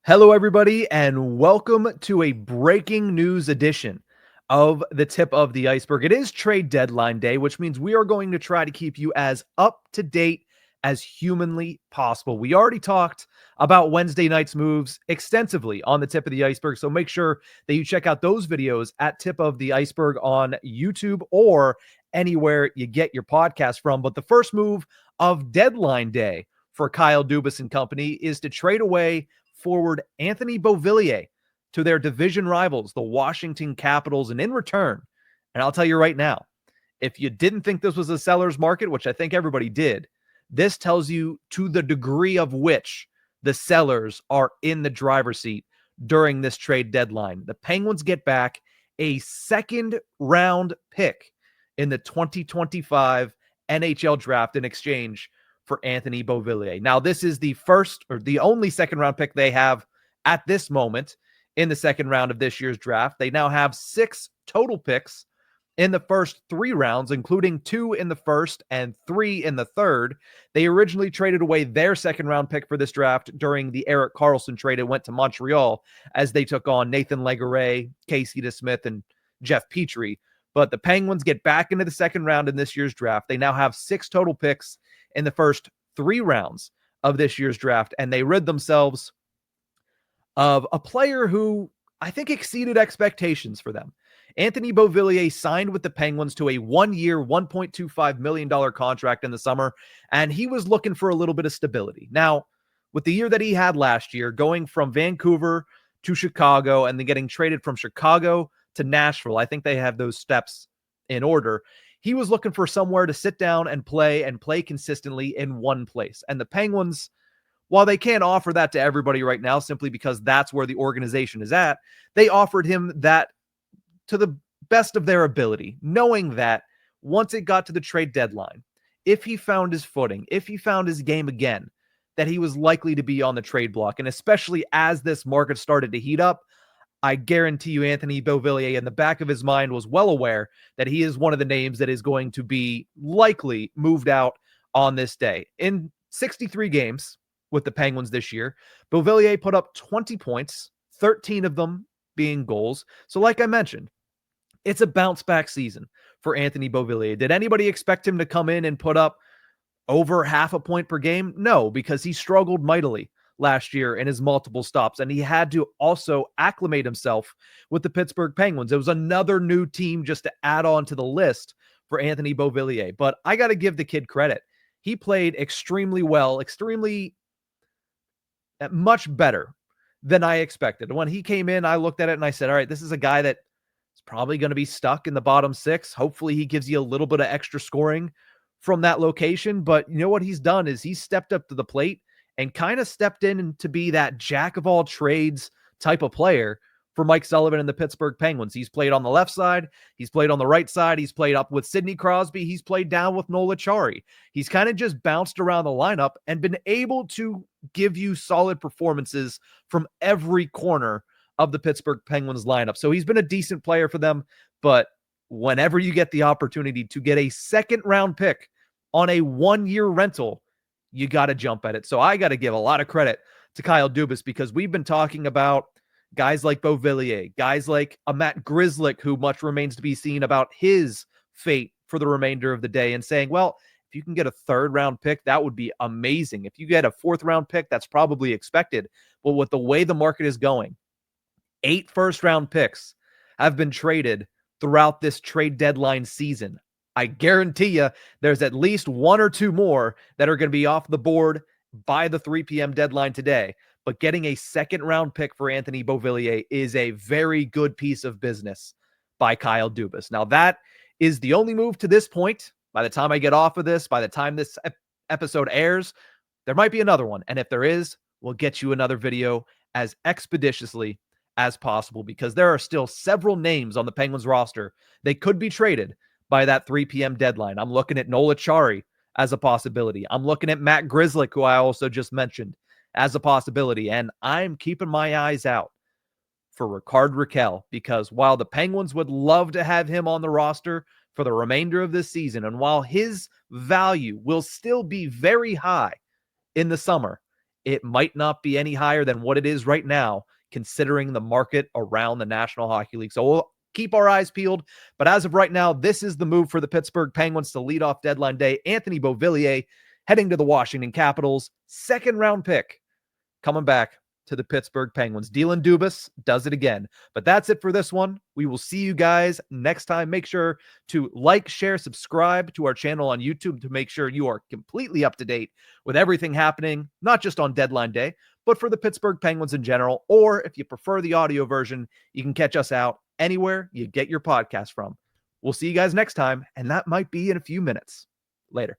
Hello, everybody, and welcome to a breaking news edition of the Tip of the Iceberg. It is trade deadline day, which means we are going to try to keep you as up to date as humanly possible. We already talked about Wednesday night's moves extensively on the Tip of the Iceberg, so make sure that you check out those videos at Tip of the Iceberg on YouTube or anywhere you get your podcast from. But the first move of deadline day for Kyle Dubas and company is to trade away forward Anthony Beauvillier to their division rivals, the Washington Capitals. And in return, and I'll tell you right now, if you didn't think this was a seller's market, which I think everybody did, this tells you to the degree of which the sellers are in the driver's seat during this trade deadline. The Penguins get back a second round pick in the 2025 NHL draft in exchange for Anthony Beauvillier. Now, this is the first or the only second round pick they have at this moment in the second round of this year's draft. They now have 6 total picks in the first 3 rounds, including 2 in the first and 3 in the third. They originally traded away their second round pick for this draft during the Erik Karlsson trade. It went to Montreal as they took on Nathan Legare, Casey DeSmith, and Jeff Petrie. But the Penguins get back into the second round in this year's draft. They now have 6 total picks in the first 3 rounds of this year's draft, and they rid themselves of a player who I think exceeded expectations for them. Anthony Beauvillier signed with the Penguins to a 1-year, $1.25 million contract in the summer, and he was looking for a little bit of stability. Now, with the year that he had last year, going from Vancouver to Chicago and then getting traded from Chicago to Nashville, I think they have those steps in order. He was looking for somewhere to sit down and play consistently in one place. And the Penguins, while they can't offer that to everybody right now simply because that's where the organization is at, they offered him that to the best of their ability, knowing that once it got to the trade deadline, if he found his footing, if he found his game again, that he was likely to be on the trade block. And especially as this market started to heat up, I guarantee you Anthony Beauvillier in the back of his mind was well aware that he is one of the names that is going to be likely moved out on this day. In 63 games with the Penguins this year, Beauvillier put up 20 points, 13 of them being goals. So like I mentioned, it's a bounce back season for Anthony Beauvillier. Did anybody expect him to come in and put up over half a point per game? No, because he struggled mightily last year in his multiple stops, and he had to also acclimate himself with the Pittsburgh Penguins. It was another new team just to add on to the list for Anthony Beauvillier, but I got to give the kid credit. He played extremely well, much better than I expected. When he came in, I looked at it and I said, all right, this is a guy that is probably going to be stuck in the bottom 6. Hopefully he gives you a little bit of extra scoring from that location, but you know what he's done is he's stepped up to the plate and kind of stepped in to be that jack of all trades type of player for Mike Sullivan and the Pittsburgh Penguins. He's played on the left side. He's played on the right side. He's played up with Sidney Crosby. He's played down with Noel Acciari. He's kind of just bounced around the lineup and been able to give you solid performances from every corner of the Pittsburgh Penguins lineup. So he's been a decent player for them, but whenever you get the opportunity to get a second round pick on a 1-year rental, you got to jump at it. So I got to give a lot of credit to Kyle Dubas because we've been talking about guys like Beauvillier, guys like a Matt Grzelcyk, who much remains to be seen about his fate for the remainder of the day, and saying, well, if you can get a 3rd round pick, that would be amazing. If you get a 4th round pick, that's probably expected. But with the way the market is going, 8 first round picks have been traded throughout this trade deadline season. I guarantee you there's at least 1 or 2 more that are going to be off the board by the 3 p.m. deadline today. But getting a 2nd round pick for Anthony Beauvillier is a very good piece of business by Kyle Dubas. Now, that is the only move to this point. By the time I get off of this, by the time this episode airs, there might be another one. And if there is, we'll get you another video as expeditiously as possible because there are still several names on the Penguins roster. They could be traded by that 3 p.m. deadline. I'm looking at Noel Acciari as a possibility. I'm looking at Matt Grzelcyk, who I also just mentioned, as a possibility. And I'm keeping my eyes out for Rickard Rakell because while the Penguins would love to have him on the roster for the remainder of this season, and while his value will still be very high in the summer, it might not be any higher than what it is right now, considering the market around the National Hockey League. So we'll keep our eyes peeled. But as of right now, this is the move for the Pittsburgh Penguins to lead off deadline day. Anthony Beauvillier heading to the Washington Capitals, second-round pick, coming back to the Pittsburgh Penguins. Dylan Dubas does it again. But that's it for this one. We will see you guys next time. Make sure to like, share, subscribe to our channel on YouTube to make sure you are completely up to date with everything happening, not just on deadline day, but for the Pittsburgh Penguins in general. Or if you prefer the audio version, you can catch us out anywhere you get your podcast from. We'll see you guys next time, and that might be in a few minutes. Later.